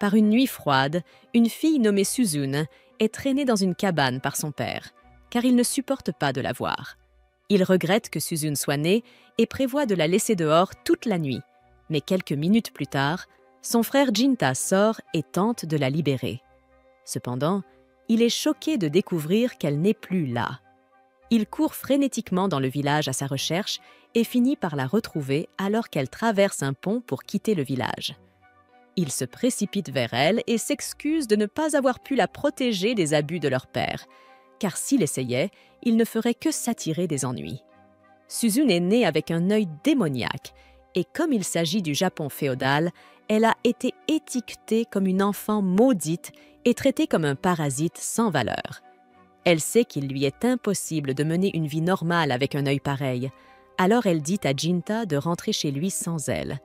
Par une nuit froide, une fille nommée Suzune est traînée dans une cabane par son père, car il ne supporte pas de la voir. Il regrette que Suzune soit née et prévoit de la laisser dehors toute la nuit. Mais quelques minutes plus tard, son frère Jinta sort et tente de la libérer. Cependant, il est choqué de découvrir qu'elle n'est plus là. Il court frénétiquement dans le village à sa recherche et finit par la retrouver alors qu'elle traverse un pont pour quitter le village. Il se précipite vers elle et s'excuse de ne pas avoir pu la protéger des abus de leur père, car s'il essayait, il ne ferait que s'attirer des ennuis. Suzune est née avec un œil démoniaque, et comme il s'agit du Japon féodal, elle a été étiquetée comme une enfant maudite et traitée comme un parasite sans valeur. Elle sait qu'il lui est impossible de mener une vie normale avec un œil pareil, alors elle dit à Jinta de rentrer chez lui sans elle.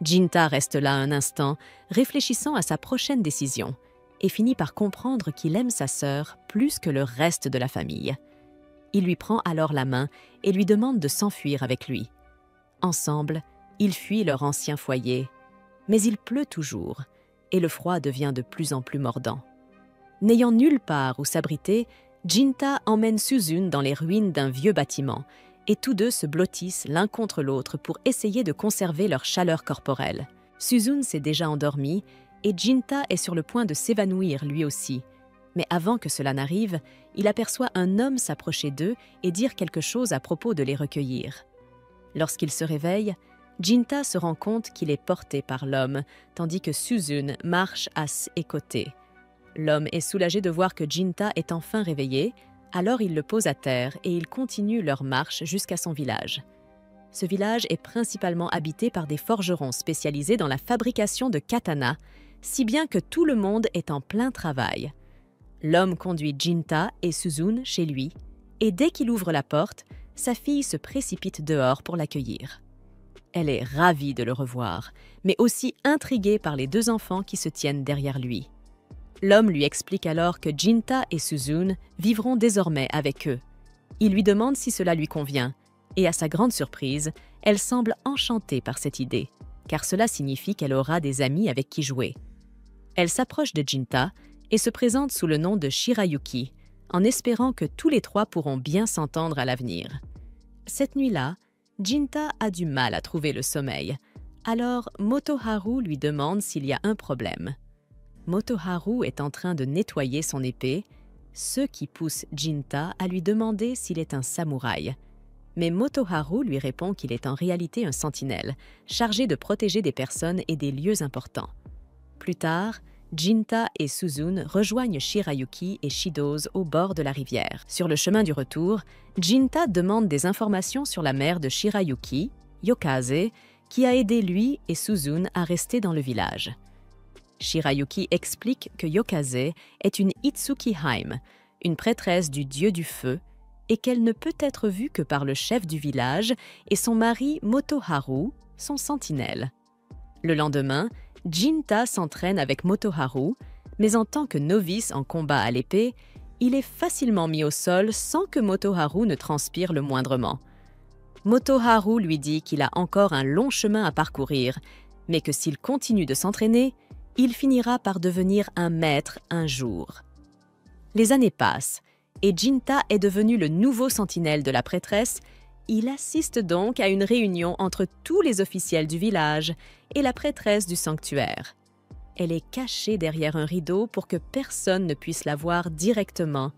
Jinta reste là un instant, réfléchissant à sa prochaine décision, et finit par comprendre qu'il aime sa sœur plus que le reste de la famille. Il lui prend alors la main et lui demande de s'enfuir avec lui. Ensemble, ils fuient leur ancien foyer, mais il pleut toujours, et le froid devient de plus en plus mordant. N'ayant nulle part où s'abriter, Jinta emmène Suzune dans les ruines d'un vieux bâtiment, et tous deux se blottissent l'un contre l'autre pour essayer de conserver leur chaleur corporelle. Suzune s'est déjà endormie, et Jinta est sur le point de s'évanouir lui aussi. Mais avant que cela n'arrive, il aperçoit un homme s'approcher d'eux et dire quelque chose à propos de les recueillir. Lorsqu'il se réveille, Jinta se rend compte qu'il est porté par l'homme, tandis que Suzune marche à ses côtés. L'homme est soulagé de voir que Jinta est enfin réveillé, alors il le pose à terre et ils continuent leur marche jusqu'à son village. Ce village est principalement habité par des forgerons spécialisés dans la fabrication de katanas, si bien que tout le monde est en plein travail. L'homme conduit Jinta et Suzune chez lui, et dès qu'il ouvre la porte, sa fille se précipite dehors pour l'accueillir. Elle est ravie de le revoir, mais aussi intriguée par les deux enfants qui se tiennent derrière lui. L'homme lui explique alors que Jinta et Suzune vivront désormais avec eux. Il lui demande si cela lui convient, et à sa grande surprise, elle semble enchantée par cette idée, car cela signifie qu'elle aura des amis avec qui jouer. Elle s'approche de Jinta et se présente sous le nom de Shirayuki, en espérant que tous les trois pourront bien s'entendre à l'avenir. Cette nuit-là, Jinta a du mal à trouver le sommeil, alors Motoharu lui demande s'il y a un problème. Motoharu est en train de nettoyer son épée, ce qui pousse Jinta à lui demander s'il est un samouraï. Mais Motoharu lui répond qu'il est en réalité un sentinelle, chargé de protéger des personnes et des lieux importants. Plus tard, Jinta et Suzune rejoignent Shirayuki et Shidoze au bord de la rivière. Sur le chemin du retour, Jinta demande des informations sur la mère de Shirayuki, Yokaze, qui a aidé lui et Suzune à rester dans le village. Shirayuki explique que Yokaze est une Itsuki-Heim, une prêtresse du dieu du feu, et qu'elle ne peut être vue que par le chef du village et son mari Motoharu, son sentinelle. Le lendemain, Jinta s'entraîne avec Motoharu, mais en tant que novice en combat à l'épée, il est facilement mis au sol sans que Motoharu ne transpire le moindrement. Motoharu lui dit qu'il a encore un long chemin à parcourir, mais que s'il continue de s'entraîner, il finira par devenir un maître un jour. Les années passent, et Jinta est devenu le nouveau sentinelle de la prêtresse. Il assiste donc à une réunion entre tous les officiels du village et la prêtresse du sanctuaire. Elle est cachée derrière un rideau pour que personne ne puisse la voir directement,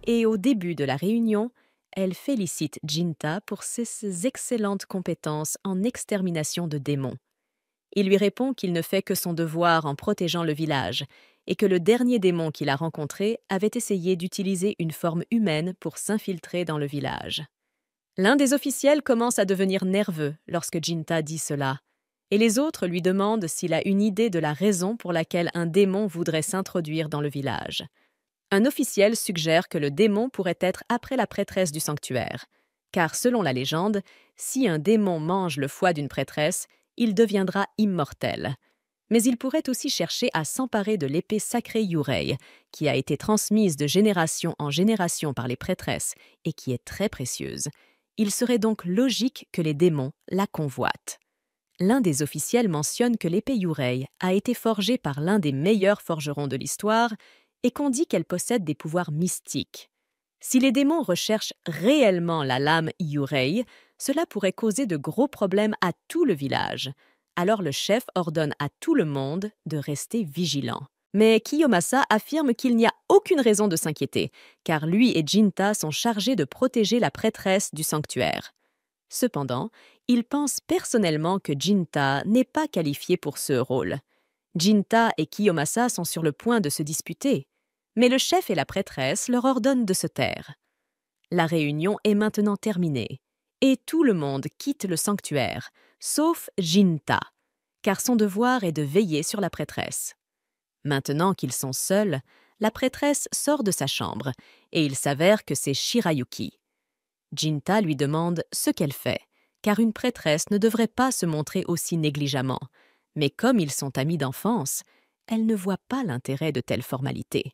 et au début de la réunion, elle félicite Jinta pour ses excellentes compétences en extermination de démons. Il lui répond qu'il ne fait que son devoir en protégeant le village et que le dernier démon qu'il a rencontré avait essayé d'utiliser une forme humaine pour s'infiltrer dans le village. L'un des officiels commence à devenir nerveux lorsque Jinta dit cela, et les autres lui demandent s'il a une idée de la raison pour laquelle un démon voudrait s'introduire dans le village. Un officiel suggère que le démon pourrait être après la prêtresse du sanctuaire, car selon la légende, si un démon mange le foie d'une prêtresse, il deviendra immortel. Mais il pourrait aussi chercher à s'emparer de l'épée sacrée Yurei, qui a été transmise de génération en génération par les prêtresses et qui est très précieuse. Il serait donc logique que les démons la convoitent. L'un des officiels mentionne que l'épée Yurei a été forgée par l'un des meilleurs forgerons de l'histoire et qu'on dit qu'elle possède des pouvoirs mystiques. Si les démons recherchent réellement la lame Yurei, cela pourrait causer de gros problèmes à tout le village. Alors le chef ordonne à tout le monde de rester vigilant. Mais Kiyomasa affirme qu'il n'y a aucune raison de s'inquiéter, car lui et Jinta sont chargés de protéger la prêtresse du sanctuaire. Cependant, il pense personnellement que Jinta n'est pas qualifié pour ce rôle. Jinta et Kiyomasa sont sur le point de se disputer, mais le chef et la prêtresse leur ordonnent de se taire. La réunion est maintenant terminée, et tout le monde quitte le sanctuaire, sauf Jinta, car son devoir est de veiller sur la prêtresse. Maintenant qu'ils sont seuls, la prêtresse sort de sa chambre, et il s'avère que c'est Shirayuki. Jinta lui demande ce qu'elle fait, car une prêtresse ne devrait pas se montrer aussi négligemment. Mais comme ils sont amis d'enfance, elle ne voit pas l'intérêt de telles formalités.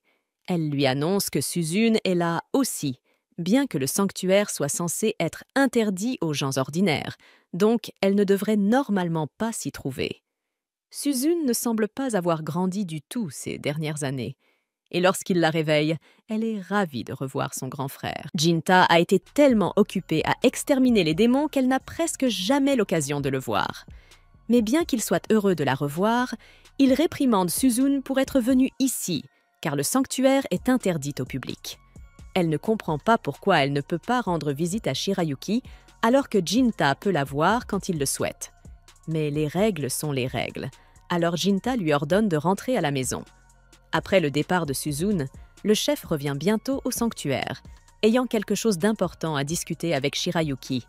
Elle lui annonce que Suzune est là aussi, bien que le sanctuaire soit censé être interdit aux gens ordinaires, donc elle ne devrait normalement pas s'y trouver. Suzune ne semble pas avoir grandi du tout ces dernières années. Et lorsqu'il la réveille, elle est ravie de revoir son grand frère. Jinta a été tellement occupée à exterminer les démons qu'elle n'a presque jamais l'occasion de le voir. Mais bien qu'il soit heureux de la revoir, il réprimande Suzune pour être venue ici, car le sanctuaire est interdit au public. Elle ne comprend pas pourquoi elle ne peut pas rendre visite à Shirayuki alors que Jinta peut la voir quand il le souhaite. Mais les règles sont les règles, alors Jinta lui ordonne de rentrer à la maison. Après le départ de Suzune, le chef revient bientôt au sanctuaire, ayant quelque chose d'important à discuter avec Shirayuki.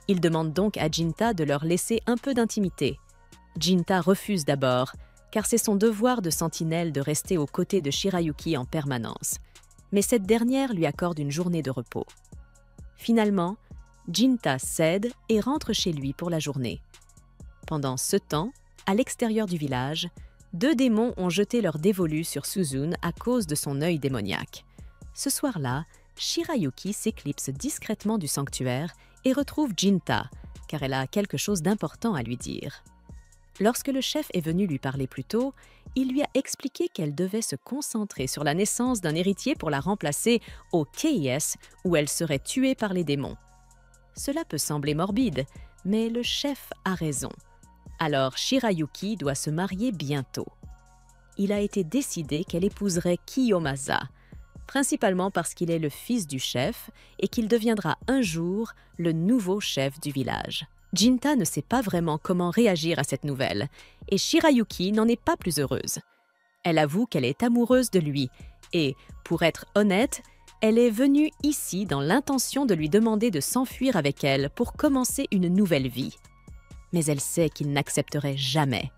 Il demande donc à Jinta de leur laisser un peu d'intimité. Jinta refuse d'abord, car c'est son devoir de sentinelle de rester aux côtés de Shirayuki en permanence. Mais cette dernière lui accorde une journée de repos. Finalement, Jinta cède et rentre chez lui pour la journée. Pendant ce temps, à l'extérieur du village, 2 démons ont jeté leur dévolu sur Suzune à cause de son œil démoniaque. Ce soir-là, Shirayuki s'éclipse discrètement du sanctuaire et retrouve Jinta, car elle a quelque chose d'important à lui dire. Lorsque le chef est venu lui parler plus tôt, il lui a expliqué qu'elle devait se concentrer sur la naissance d'un héritier pour la remplacer au KIS, où elle serait tuée par les démons. Cela peut sembler morbide, mais le chef a raison. Alors Shirayuki doit se marier bientôt. Il a été décidé qu'elle épouserait Kiyomasa, principalement parce qu'il est le fils du chef et qu'il deviendra un jour le nouveau chef du village. Jinta ne sait pas vraiment comment réagir à cette nouvelle, et Shirayuki n'en est pas plus heureuse. Elle avoue qu'elle est amoureuse de lui, et, pour être honnête, elle est venue ici dans l'intention de lui demander de s'enfuir avec elle pour commencer une nouvelle vie. Mais elle sait qu'il n'accepterait jamais.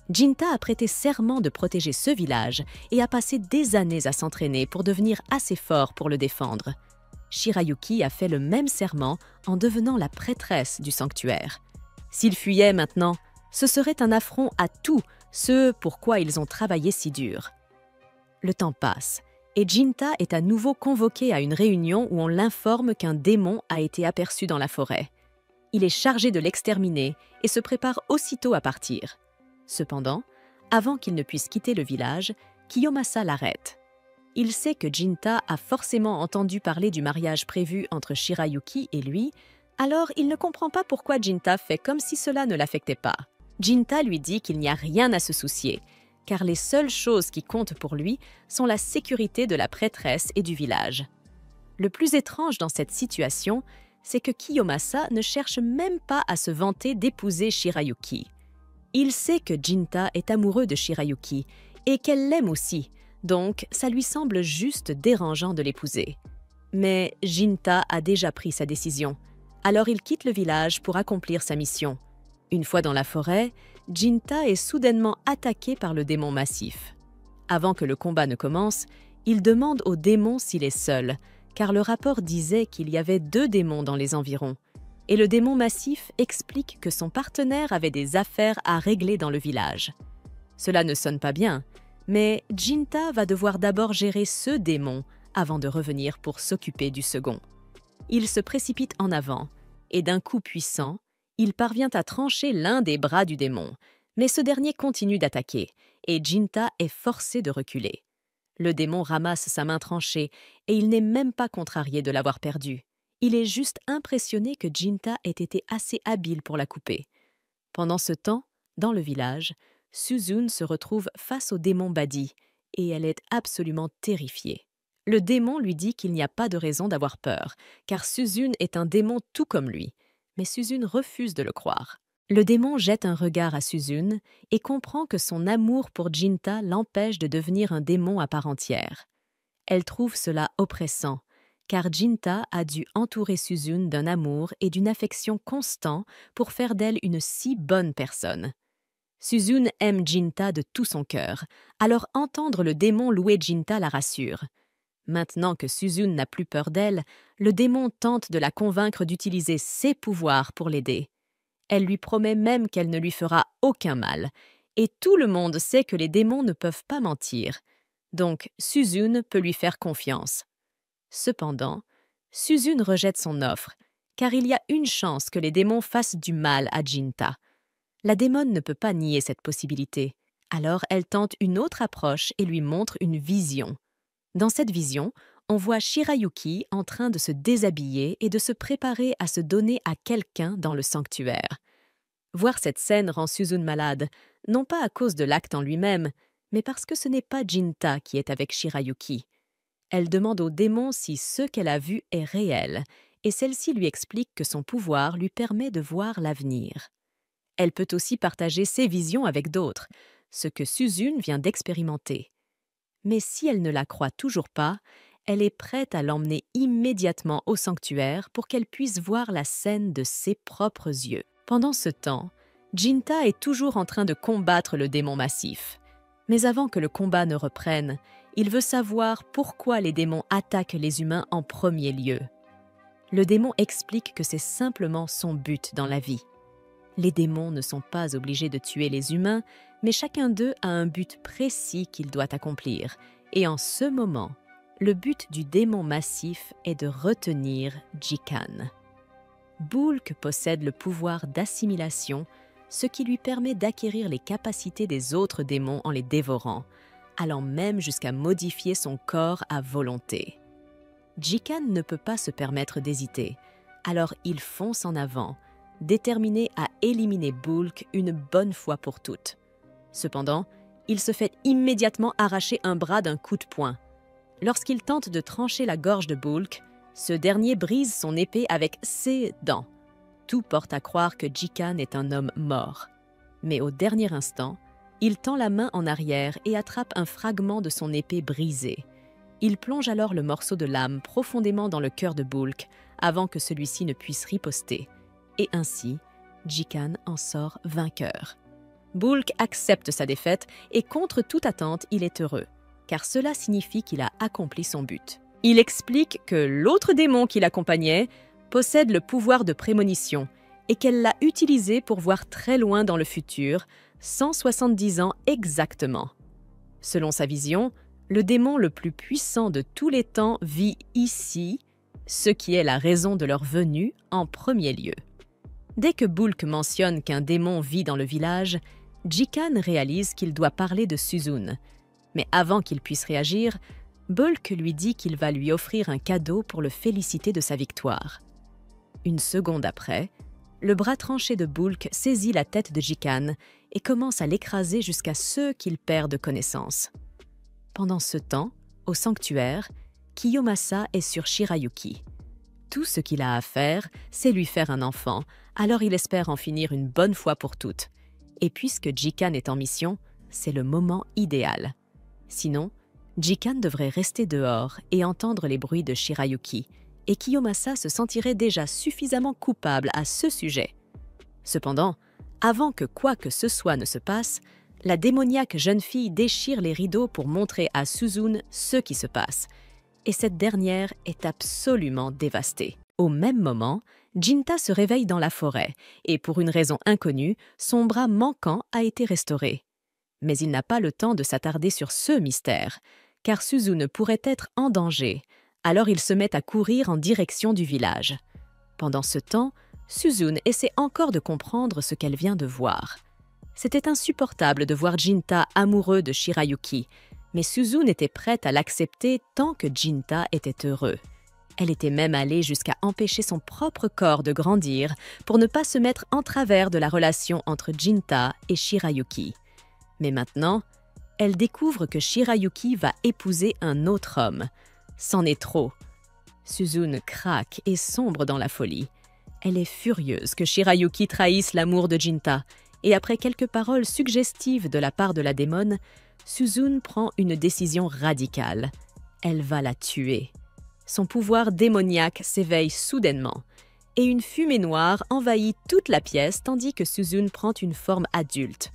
Jinta a prêté serment de protéger ce village et a passé des années à s'entraîner pour devenir assez fort pour le défendre. Shirayuki a fait le même serment en devenant la prêtresse du sanctuaire. S'ils fuyaient maintenant, ce serait un affront à tout ce pour quoi ils ont travaillé si dur. Le temps passe et Jinta est à nouveau convoqué à une réunion où on l'informe qu'un démon a été aperçu dans la forêt. Il est chargé de l'exterminer et se prépare aussitôt à partir. Cependant, avant qu'il ne puisse quitter le village, Kiyomasa l'arrête. Il sait que Jinta a forcément entendu parler du mariage prévu entre Shirayuki et lui, alors il ne comprend pas pourquoi Jinta fait comme si cela ne l'affectait pas. Jinta lui dit qu'il n'y a rien à se soucier, car les seules choses qui comptent pour lui sont la sécurité de la prêtresse et du village. Le plus étrange dans cette situation, c'est que Kiyomasa ne cherche même pas à se vanter d'épouser Shirayuki. Il sait que Jinta est amoureux de Shirayuki et qu'elle l'aime aussi, donc ça lui semble juste dérangeant de l'épouser. Mais Jinta a déjà pris sa décision, alors il quitte le village pour accomplir sa mission. Une fois dans la forêt, Jinta est soudainement attaqué par le démon massif. Avant que le combat ne commence, il demande au démon s'il est seul, car le rapport disait qu'il y avait 2 démons dans les environs. Et le démon massif explique que son partenaire avait des affaires à régler dans le village. Cela ne sonne pas bien, mais Jinta va devoir d'abord gérer ce démon avant de revenir pour s'occuper du second. Il se précipite en avant, et d'un coup puissant, Il parvient à trancher l'un des bras du démon, mais ce dernier continue d'attaquer, et Jinta est forcé de reculer. Le démon ramasse sa main tranchée, et il n'est même pas contrarié de l'avoir perdue. Il est juste impressionné que Jinta ait été assez habile pour la couper. Pendant ce temps, dans le village, Suzune se retrouve face au démon Badi, et elle est absolument terrifiée. Le démon lui dit qu'il n'y a pas de raison d'avoir peur, car Suzune est un démon tout comme lui. Mais Suzune refuse de le croire. Le démon jette un regard à Suzune et comprend que son amour pour Jinta l'empêche de devenir un démon à part entière. Elle trouve cela oppressant, car Jinta a dû entourer Suzune d'un amour et d'une affection constants pour faire d'elle une si bonne personne. Suzune aime Jinta de tout son cœur, alors entendre le démon louer Jinta la rassure. Maintenant que Suzune n'a plus peur d'elle, le démon tente de la convaincre d'utiliser ses pouvoirs pour l'aider. Elle lui promet même qu'elle ne lui fera aucun mal, et tout le monde sait que les démons ne peuvent pas mentir. Donc Suzune peut lui faire confiance. Cependant, Suzune rejette son offre, car il y a une chance que les démons fassent du mal à Jinta. La démone ne peut pas nier cette possibilité, alors elle tente une autre approche et lui montre une vision. Dans cette vision, on voit Shirayuki en train de se déshabiller et de se préparer à se donner à quelqu'un dans le sanctuaire. Voir cette scène rend Suzune malade, non pas à cause de l'acte en lui-même, mais parce que ce n'est pas Jinta qui est avec Shirayuki. Elle demande au démon si ce qu'elle a vu est réel, et celle-ci lui explique que son pouvoir lui permet de voir l'avenir. Elle peut aussi partager ses visions avec d'autres, ce que Suzune vient d'expérimenter. Mais si elle ne la croit toujours pas, elle est prête à l'emmener immédiatement au sanctuaire pour qu'elle puisse voir la scène de ses propres yeux. Pendant ce temps, Jinta est toujours en train de combattre le démon massif. Mais avant que le combat ne reprenne, il veut savoir pourquoi les démons attaquent les humains en premier lieu. Le démon explique que c'est simplement son but dans la vie. Les démons ne sont pas obligés de tuer les humains, mais chacun d'eux a un but précis qu'il doit accomplir. Et en ce moment, le but du démon massif est de retenir Jikan. Bulk possède le pouvoir d'assimilation, ce qui lui permet d'acquérir les capacités des autres démons en les dévorant, allant même jusqu'à modifier son corps à volonté. Jikan ne peut pas se permettre d'hésiter, alors il fonce en avant, déterminé à éliminer Bulk une bonne fois pour toutes. Cependant, il se fait immédiatement arracher un bras d'un coup de poing. Lorsqu'il tente de trancher la gorge de Bulk, ce dernier brise son épée avec ses dents. Tout porte à croire que Jikan est un homme mort. Mais au dernier instant, il tend la main en arrière et attrape un fragment de son épée brisée. Il plonge alors le morceau de lame profondément dans le cœur de Bulk avant que celui-ci ne puisse riposter. Et ainsi, Jikan en sort vainqueur. Bulk accepte sa défaite et contre toute attente, il est heureux, car cela signifie qu'il a accompli son but. Il explique que l'autre démon qui l'accompagnait possède le pouvoir de prémonition et qu'elle l'a utilisé pour voir très loin dans le futur, 170 ans exactement. Selon sa vision, le démon le plus puissant de tous les temps vit ici, ce qui est la raison de leur venue en premier lieu. Dès que Bulk mentionne qu'un démon vit dans le village, Jikan réalise qu'il doit parler de Suzune. Mais avant qu'il puisse réagir, Bulk lui dit qu'il va lui offrir un cadeau pour le féliciter de sa victoire. Une seconde après, le bras tranché de Bulk saisit la tête de Jikan et commence à l'écraser jusqu'à ce qu'il perde connaissance. Pendant ce temps, au sanctuaire, Kiyomasa est sur Shirayuki. Tout ce qu'il a à faire, c'est lui faire un enfant, alors il espère en finir une bonne fois pour toutes. Et puisque Jikan est en mission, c'est le moment idéal. Sinon, Jikan devrait rester dehors et entendre les bruits de Shirayuki, et Kiyomasa se sentirait déjà suffisamment coupable à ce sujet. Cependant, avant que quoi que ce soit ne se passe, la démoniaque jeune fille déchire les rideaux pour montrer à Suzune ce qui se passe, et cette dernière est absolument dévastée. Au même moment, Jinta se réveille dans la forêt, et pour une raison inconnue, son bras manquant a été restauré. Mais il n'a pas le temps de s'attarder sur ce mystère, car Suzune pourrait être en danger, alors il se met à courir en direction du village. Pendant ce temps, Suzune essaie encore de comprendre ce qu'elle vient de voir. C'était insupportable de voir Jinta amoureux de Shirayuki, mais Suzune était prête à l'accepter tant que Jinta était heureux. Elle était même allée jusqu'à empêcher son propre corps de grandir pour ne pas se mettre en travers de la relation entre Jinta et Shirayuki. Mais maintenant, elle découvre que Shirayuki va épouser un autre homme. C'en est trop. Suzune craque et sombre dans la folie. Elle est furieuse que Shirayuki trahisse l'amour de Jinta, et après quelques paroles suggestives de la part de la démone, Suzune prend une décision radicale. Elle va la tuer. Son pouvoir démoniaque s'éveille soudainement, et une fumée noire envahit toute la pièce tandis que Suzune prend une forme adulte.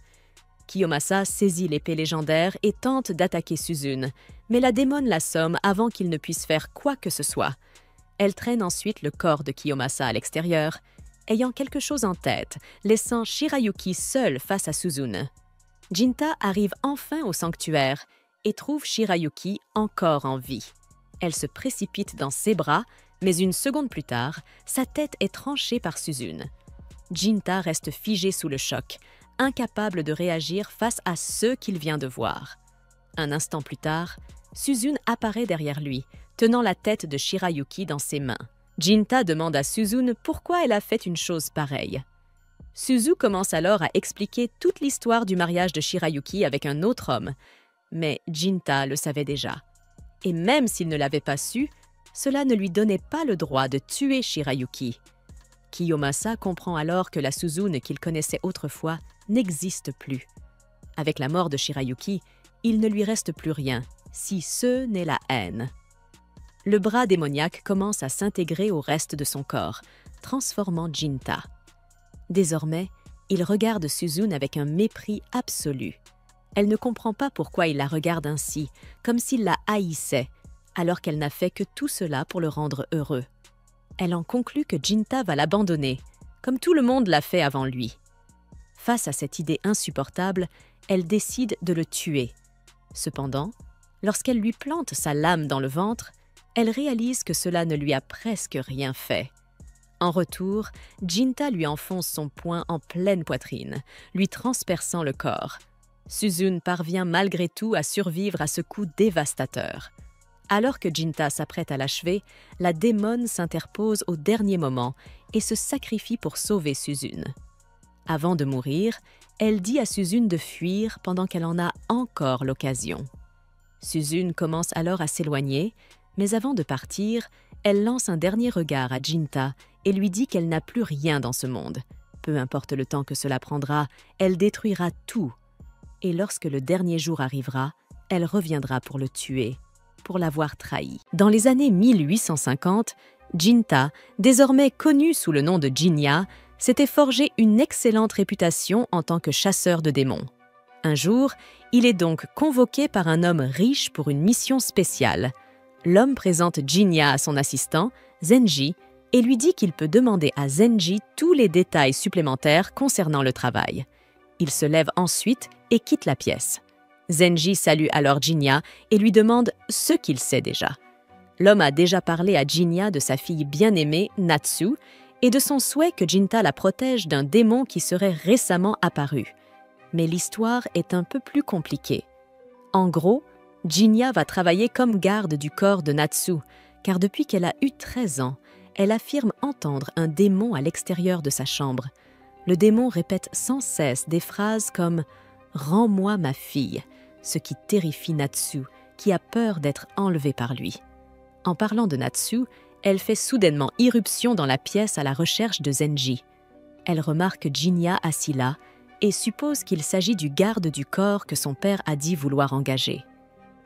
Kiyomasa saisit l'épée légendaire et tente d'attaquer Suzune, mais la démone l'assomme avant qu'il ne puisse faire quoi que ce soit. Elle traîne ensuite le corps de Kiyomasa à l'extérieur, ayant quelque chose en tête, laissant Shirayuki seul face à Suzune. Jinta arrive enfin au sanctuaire et trouve Shirayuki encore en vie. Elle se précipite dans ses bras, mais une seconde plus tard, sa tête est tranchée par Suzune. Jinta reste figé sous le choc, incapable de réagir face à ce qu'il vient de voir. Un instant plus tard, Suzune apparaît derrière lui, tenant la tête de Shirayuki dans ses mains. Jinta demande à Suzune pourquoi elle a fait une chose pareille. Suzu commence alors à expliquer toute l'histoire du mariage de Shirayuki avec un autre homme, mais Jinta le savait déjà. Et même s'il ne l'avait pas su, cela ne lui donnait pas le droit de tuer Shirayuki. Kiyomasa comprend alors que la Suzune qu'il connaissait autrefois n'existe plus. Avec la mort de Shirayuki, il ne lui reste plus rien, si ce n'est la haine. Le bras démoniaque commence à s'intégrer au reste de son corps, transformant Jinta. Désormais, il regarde Suzune avec un mépris absolu. Elle ne comprend pas pourquoi il la regarde ainsi, comme s'il la haïssait, alors qu'elle n'a fait que tout cela pour le rendre heureux. Elle en conclut que Jinta va l'abandonner, comme tout le monde l'a fait avant lui. Face à cette idée insupportable, elle décide de le tuer. Cependant, lorsqu'elle lui plante sa lame dans le ventre, elle réalise que cela ne lui a presque rien fait. En retour, Jinta lui enfonce son poing en pleine poitrine, lui transperçant le corps. Suzune parvient malgré tout à survivre à ce coup dévastateur. Alors que Jinta s'apprête à l'achever, la démone s'interpose au dernier moment et se sacrifie pour sauver Suzune. Avant de mourir, elle dit à Suzune de fuir pendant qu'elle en a encore l'occasion. Suzune commence alors à s'éloigner, mais avant de partir, elle lance un dernier regard à Jinta et lui dit qu'elle n'a plus rien dans ce monde. Peu importe le temps que cela prendra, elle détruira tout. Et lorsque le dernier jour arrivera, elle reviendra pour le tuer, pour l'avoir trahi. Dans les années 1850, Jinta, désormais connu sous le nom de Jinya, s'était forgé une excellente réputation en tant que chasseur de démons. Un jour, il est donc convoqué par un homme riche pour une mission spéciale. L'homme présente Jinya à son assistant, Zenji, et lui dit qu'il peut demander à Zenji tous les détails supplémentaires concernant le travail. Il se lève ensuite et quitte la pièce. Zenji salue alors Jinya et lui demande ce qu'il sait déjà. L'homme a déjà parlé à Jinya de sa fille bien-aimée, Natsu, et de son souhait que Jinta la protège d'un démon qui serait récemment apparu. Mais l'histoire est un peu plus compliquée. En gros, Jinya va travailler comme garde du corps de Natsu, car depuis qu'elle a eu 13 ans, elle affirme entendre un démon à l'extérieur de sa chambre. Le démon répète sans cesse des phrases comme « Rends-moi ma fille », ce qui terrifie Natsu, qui a peur d'être enlevée par lui. En parlant de Natsu, elle fait soudainement irruption dans la pièce à la recherche de Zenji. Elle remarque Jinya assis là et suppose qu'il s'agit du garde du corps que son père a dit vouloir engager.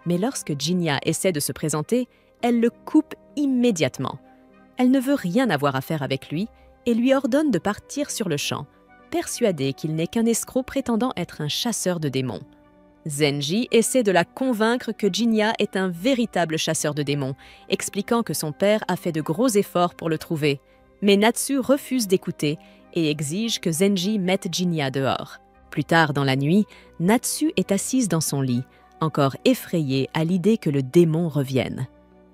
Mais lorsque Jinya essaie de se présenter, elle le coupe immédiatement. Elle ne veut rien avoir à faire avec lui et lui ordonne de partir sur le champ, persuadée qu'il n'est qu'un escroc prétendant être un chasseur de démons. Zenji essaie de la convaincre que Jinya est un véritable chasseur de démons, expliquant que son père a fait de gros efforts pour le trouver. Mais Natsu refuse d'écouter et exige que Zenji mette Jinya dehors. Plus tard dans la nuit, Natsu est assise dans son lit, encore effrayée à l'idée que le démon revienne.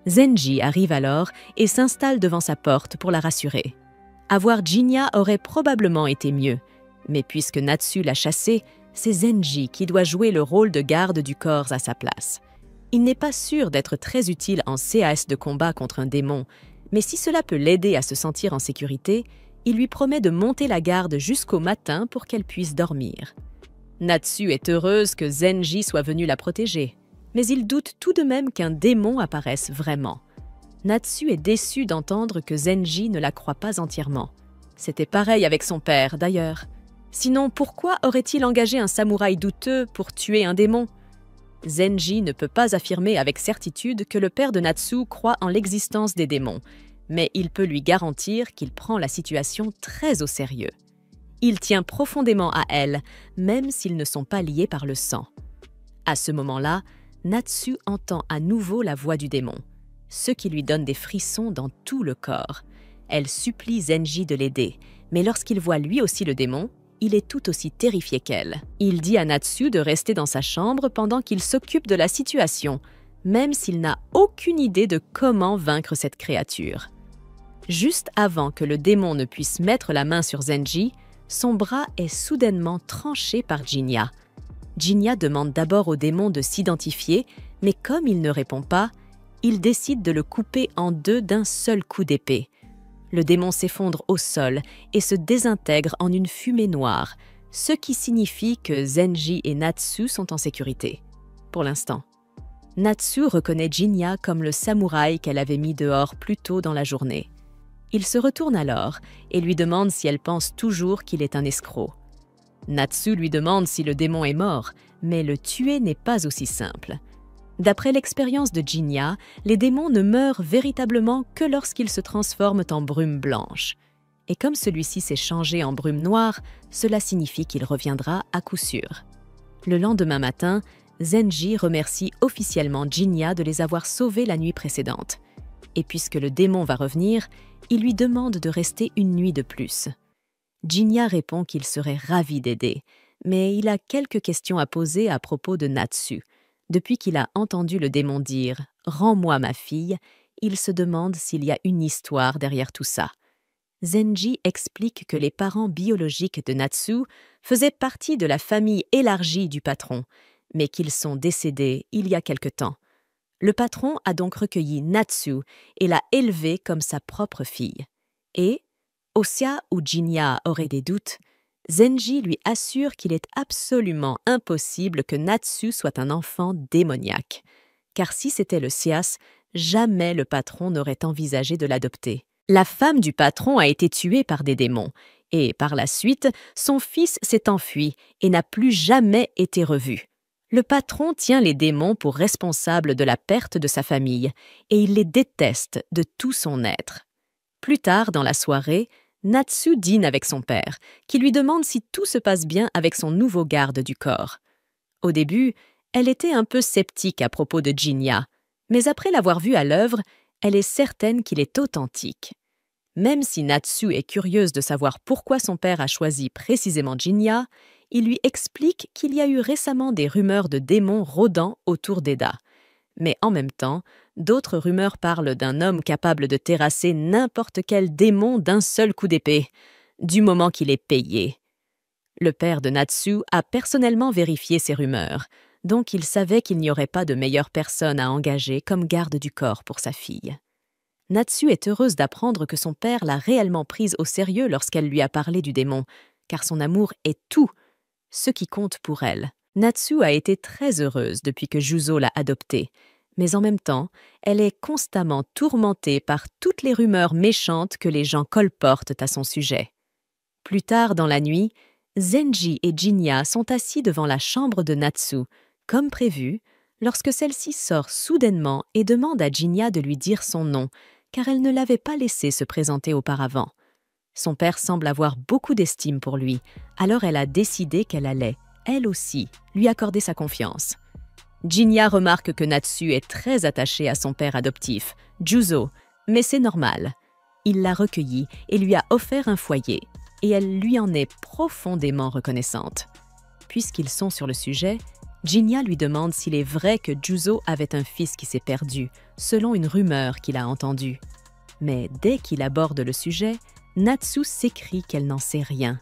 Zenji arrive alors et s'installe devant sa porte pour la rassurer. Avoir Jinya aurait probablement été mieux, mais puisque Natsu l'a chassé, c'est Zenji qui doit jouer le rôle de garde du corps à sa place. Il n'est pas sûr d'être très utile en CAS de combat contre un démon, mais si cela peut l'aider à se sentir en sécurité, il lui promet de monter la garde jusqu'au matin pour qu'elle puisse dormir. Natsu est heureuse que Zenji soit venu la protéger, mais il doute tout de même qu'un démon apparaisse vraiment. Natsu est déçu d'entendre que Zenji ne la croit pas entièrement. C'était pareil avec son père, d'ailleurs. Sinon, pourquoi aurait-il engagé un samouraï douteux pour tuer un démon ? Zenji ne peut pas affirmer avec certitude que le père de Natsu croit en l'existence des démons, mais il peut lui garantir qu'il prend la situation très au sérieux. Il tient profondément à elle, même s'ils ne sont pas liés par le sang. À ce moment-là, Natsu entend à nouveau la voix du démon, ce qui lui donne des frissons dans tout le corps. Elle supplie Zenji de l'aider, mais lorsqu'il voit lui aussi le démon, il est tout aussi terrifié qu'elle. Il dit à Natsu de rester dans sa chambre pendant qu'il s'occupe de la situation, même s'il n'a aucune idée de comment vaincre cette créature. Juste avant que le démon ne puisse mettre la main sur Zenji, son bras est soudainement tranché par Jinya. Jinya demande d'abord au démon de s'identifier, mais comme il ne répond pas, il décide de le couper en deux d'un seul coup d'épée. Le démon s'effondre au sol et se désintègre en une fumée noire, ce qui signifie que Zenji et Natsu sont en sécurité. Pour l'instant. Natsu reconnaît Jinya comme le samouraï qu'elle avait mis dehors plus tôt dans la journée. Il se retourne alors et lui demande si elle pense toujours qu'il est un escroc. Natsu lui demande si le démon est mort, mais le tuer n'est pas aussi simple. D'après l'expérience de Jinya, les démons ne meurent véritablement que lorsqu'ils se transforment en brume blanche. Et comme celui-ci s'est changé en brume noire, cela signifie qu'il reviendra à coup sûr. Le lendemain matin, Zenji remercie officiellement Jinya de les avoir sauvés la nuit précédente. Et puisque le démon va revenir, il lui demande de rester une nuit de plus. Jinya répond qu'il serait ravi d'aider, mais il a quelques questions à poser à propos de Natsu. Depuis qu'il a entendu le démon dire « Rends-moi ma fille », il se demande s'il y a une histoire derrière tout ça. Zenji explique que les parents biologiques de Natsu faisaient partie de la famille élargie du patron, mais qu'ils sont décédés il y a quelque temps. Le patron a donc recueilli Natsu et l'a élevée comme sa propre fille. Et, au cas où Jinya aurait des doutes, Zenji lui assure qu'il est absolument impossible que Natsu soit un enfant démoniaque. Car si c'était le Sias, jamais le patron n'aurait envisagé de l'adopter. La femme du patron a été tuée par des démons, et par la suite, son fils s'est enfui et n'a plus jamais été revu. Le patron tient les démons pour responsables de la perte de sa famille, et il les déteste de tout son être. Plus tard dans la soirée, Natsu dîne avec son père, qui lui demande si tout se passe bien avec son nouveau garde du corps. Au début, elle était un peu sceptique à propos de Jinya, mais après l'avoir vu à l'œuvre, elle est certaine qu'il est authentique. Même si Natsu est curieuse de savoir pourquoi son père a choisi précisément Jinya, il lui explique qu'il y a eu récemment des rumeurs de démons rôdant autour d'Eda. Mais en même temps, d'autres rumeurs parlent d'un homme capable de terrasser n'importe quel démon d'un seul coup d'épée, du moment qu'il est payé. Le père de Natsu a personnellement vérifié ces rumeurs, donc il savait qu'il n'y aurait pas de meilleure personne à engager comme garde du corps pour sa fille. Natsu est heureuse d'apprendre que son père l'a réellement prise au sérieux lorsqu'elle lui a parlé du démon, car son amour est tout, ce qui compte pour elle. Natsu a été très heureuse depuis que Juzo l'a adoptée, mais en même temps, elle est constamment tourmentée par toutes les rumeurs méchantes que les gens colportent à son sujet. Plus tard dans la nuit, Zenji et Jinya sont assis devant la chambre de Natsu, comme prévu, lorsque celle-ci sort soudainement et demande à Jinya de lui dire son nom, car elle ne l'avait pas laissé se présenter auparavant. Son père semble avoir beaucoup d'estime pour lui, alors elle a décidé qu'elle allait, elle aussi, lui accorder sa confiance. Jinya remarque que Natsu est très attachée à son père adoptif, Juzo, mais c'est normal. Il l'a recueillie et lui a offert un foyer, et elle lui en est profondément reconnaissante. Puisqu'ils sont sur le sujet, Jinya lui demande s'il est vrai que Juzo avait un fils qui s'est perdu, selon une rumeur qu'il a entendue. Mais dès qu'il aborde le sujet, Natsu s'écrie qu'elle n'en sait rien.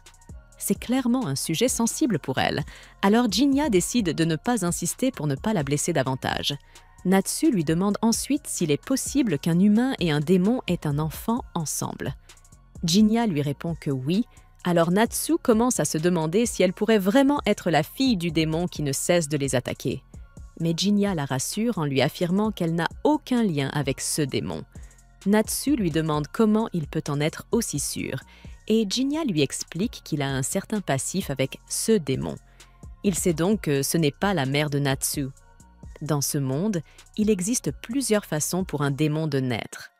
C'est clairement un sujet sensible pour elle, alors Jinya décide de ne pas insister pour ne pas la blesser davantage. Natsu lui demande ensuite s'il est possible qu'un humain et un démon aient un enfant ensemble. Jinya lui répond que oui, alors Natsu commence à se demander si elle pourrait vraiment être la fille du démon qui ne cesse de les attaquer. Mais Jinya la rassure en lui affirmant qu'elle n'a aucun lien avec ce démon. Natsu lui demande comment il peut en être aussi sûr, et Jinya lui explique qu'il a un certain passif avec ce démon. Il sait donc que ce n'est pas la mère de Natsu. Dans ce monde, il existe plusieurs façons pour un démon de naître.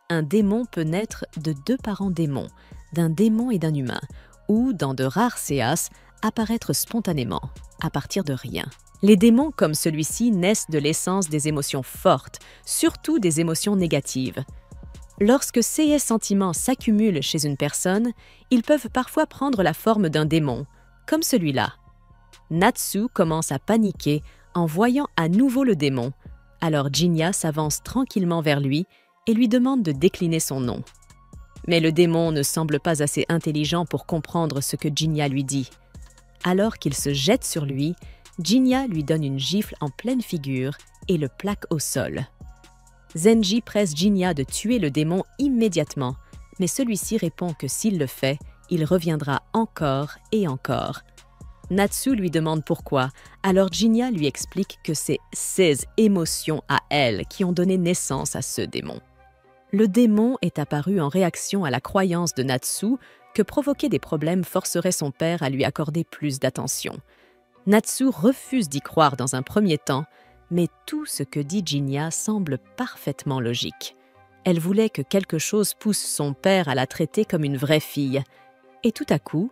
Un démon peut naître de deux parents démons, d'un démon et d'un humain, ou, dans de rares séas, apparaître spontanément, à partir de rien. Les démons comme celui-ci naissent de l'essence des émotions fortes, surtout des émotions négatives. Lorsque ces sentiments s'accumulent chez une personne, ils peuvent parfois prendre la forme d'un démon, comme celui-là. Natsu commence à paniquer en voyant à nouveau le démon, alors Jinya s'avance tranquillement vers lui et lui demande de décliner son nom. Mais le démon ne semble pas assez intelligent pour comprendre ce que Jinya lui dit. Alors qu'il se jette sur lui, Jinya lui donne une gifle en pleine figure et le plaque au sol. Zenji presse Jinya de tuer le démon immédiatement, mais celui-ci répond que s'il le fait, il reviendra encore et encore. Natsu lui demande pourquoi, alors Jinya lui explique que c'est ses émotions à elle qui ont donné naissance à ce démon. Le démon est apparu en réaction à la croyance de Natsu que provoquer des problèmes forcerait son père à lui accorder plus d'attention. Natsu refuse d'y croire dans un premier temps, mais tout ce que dit Jinya semble parfaitement logique. Elle voulait que quelque chose pousse son père à la traiter comme une vraie fille. Et tout à coup,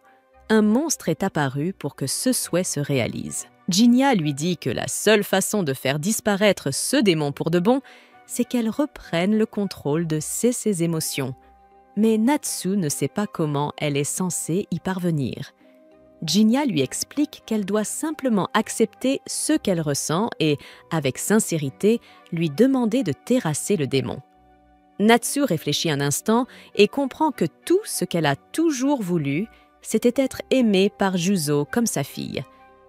un monstre est apparu pour que ce souhait se réalise. Jinya lui dit que la seule façon de faire disparaître ce démon pour de bon, c'est qu'elle reprenne le contrôle de ses émotions. Mais Natsu ne sait pas comment elle est censée y parvenir. Jinya lui explique qu'elle doit simplement accepter ce qu'elle ressent et, avec sincérité, lui demander de terrasser le démon. Natsu réfléchit un instant et comprend que tout ce qu'elle a toujours voulu, c'était être aimée par Juzo comme sa fille.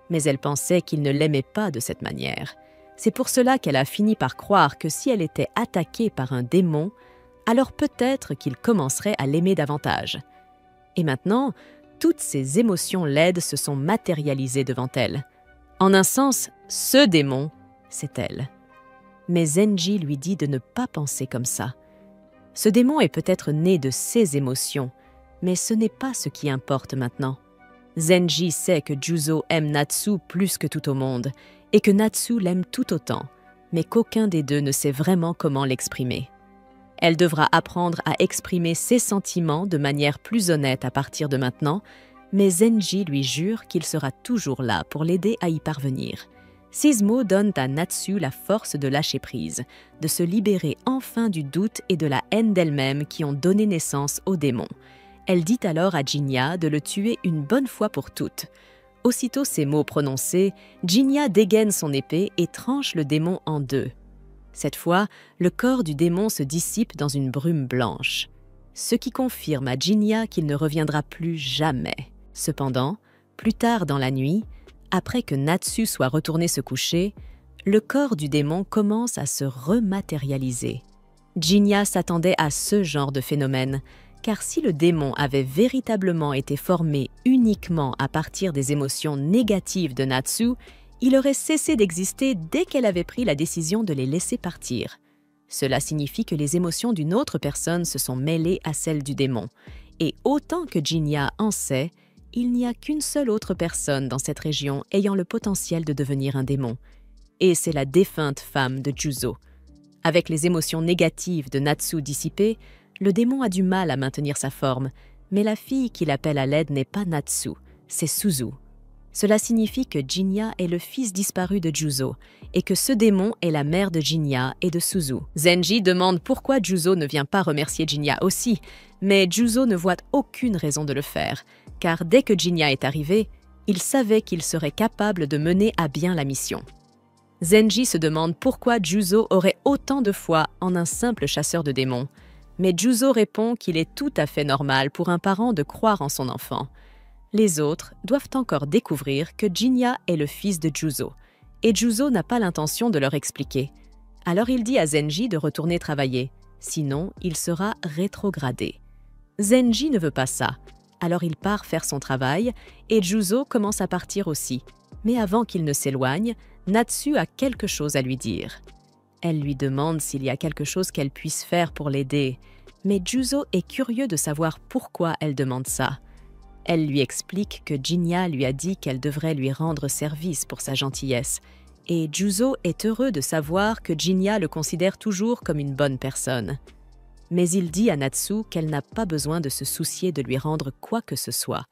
Mais elle pensait qu'il ne l'aimait pas de cette manière. C'est pour cela qu'elle a fini par croire que si elle était attaquée par un démon, alors peut-être qu'il commencerait à l'aimer davantage. Et maintenant, toutes ses émotions laides se sont matérialisées devant elle. En un sens, ce démon, c'est elle. Mais Zenji lui dit de ne pas penser comme ça. Ce démon est peut-être né de ses émotions, mais ce n'est pas ce qui importe maintenant. Zenji sait que Juzo aime Natsu plus que tout au monde, et que Natsu l'aime tout autant, mais qu'aucun des deux ne sait vraiment comment l'exprimer. Elle devra apprendre à exprimer ses sentiments de manière plus honnête à partir de maintenant, mais Zenji lui jure qu'il sera toujours là pour l'aider à y parvenir. Ces mots donnent à Natsu la force de lâcher prise, de se libérer enfin du doute et de la haine d'elle-même qui ont donné naissance au démon. Elle dit alors à Jinya de le tuer une bonne fois pour toutes. Aussitôt ces mots prononcés, Jinya dégaine son épée et tranche le démon en deux. Cette fois, le corps du démon se dissipe dans une brume blanche, ce qui confirme à Jinya qu'il ne reviendra plus jamais. Cependant, plus tard dans la nuit, après que Natsu soit retourné se coucher, le corps du démon commence à se rematérialiser. Jinya s'attendait à ce genre de phénomène, car si le démon avait véritablement été formé uniquement à partir des émotions négatives de Natsu, il aurait cessé d'exister dès qu'elle avait pris la décision de les laisser partir. Cela signifie que les émotions d'une autre personne se sont mêlées à celles du démon. Et autant que Jinya en sait, il n'y a qu'une seule autre personne dans cette région ayant le potentiel de devenir un démon. Et c'est la défunte femme de Juzo. Avec les émotions négatives de Natsu dissipées, le démon a du mal à maintenir sa forme, mais la fille qu'il appelle à l'aide n'est pas Natsu, c'est Suzu. Cela signifie que Jinya est le fils disparu de Juzo et que ce démon est la mère de Jinya et de Suzu. Zenji demande pourquoi Juzo ne vient pas remercier Jinya aussi, mais Juzo ne voit aucune raison de le faire, car dès que Jinya est arrivé, il savait qu'il serait capable de mener à bien la mission. Zenji se demande pourquoi Juzo aurait autant de foi en un simple chasseur de démons, Mais Juzo répond qu'il est tout à fait normal pour un parent de croire en son enfant. Les autres doivent encore découvrir que Jinya est le fils de Juzo, et Juzo n'a pas l'intention de leur expliquer. Alors il dit à Zenji de retourner travailler, sinon il sera rétrogradé. Zenji ne veut pas ça, alors il part faire son travail, et Juzo commence à partir aussi. Mais avant qu'il ne s'éloigne, Natsu a quelque chose à lui dire. Elle lui demande s'il y a quelque chose qu'elle puisse faire pour l'aider, mais Juzo est curieux de savoir pourquoi elle demande ça. Elle lui explique que Jinya lui a dit qu'elle devrait lui rendre service pour sa gentillesse, et Juzo est heureux de savoir que Jinya le considère toujours comme une bonne personne. Mais il dit à Natsu qu'elle n'a pas besoin de se soucier de lui rendre quoi que ce soit,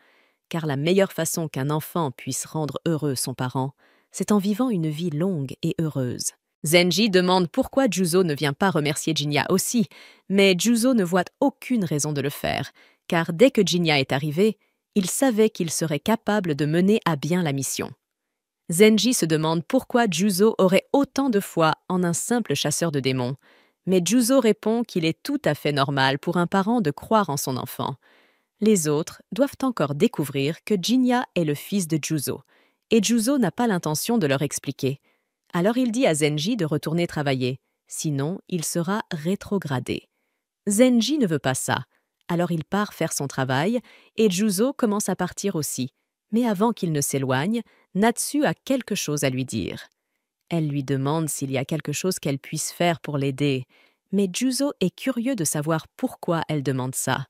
car la meilleure façon qu'un enfant puisse rendre heureux son parent, c'est en vivant une vie longue et heureuse. Zenji demande pourquoi Juzo ne vient pas remercier Jinya aussi, mais Juzo ne voit aucune raison de le faire, car dès que Jinya est arrivé, il savait qu'il serait capable de mener à bien la mission. Zenji se demande pourquoi Juzo aurait autant de foi en un simple chasseur de démons, mais Juzo répond qu'il est tout à fait normal pour un parent de croire en son enfant. Les autres doivent encore découvrir que Jinya est le fils de Juzo, et Juzo n'a pas l'intention de leur expliquer. Alors il dit à Zenji de retourner travailler, sinon il sera rétrogradé. Zenji ne veut pas ça, alors il part faire son travail, et Juzo commence à partir aussi. Mais avant qu'il ne s'éloigne, Natsu a quelque chose à lui dire. Elle lui demande s'il y a quelque chose qu'elle puisse faire pour l'aider, mais Juzo est curieux de savoir pourquoi elle demande ça.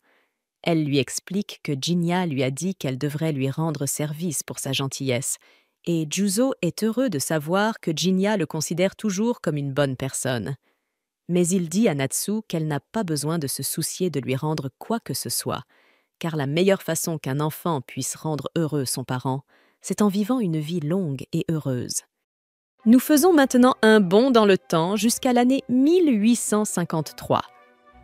Elle lui explique que Jinya lui a dit qu'elle devrait lui rendre service pour sa gentillesse, et Juzo est heureux de savoir que Jinya le considère toujours comme une bonne personne. Mais il dit à Natsu qu'elle n'a pas besoin de se soucier de lui rendre quoi que ce soit, car la meilleure façon qu'un enfant puisse rendre heureux son parent, c'est en vivant une vie longue et heureuse. Nous faisons maintenant un bond dans le temps jusqu'à l'année 1853.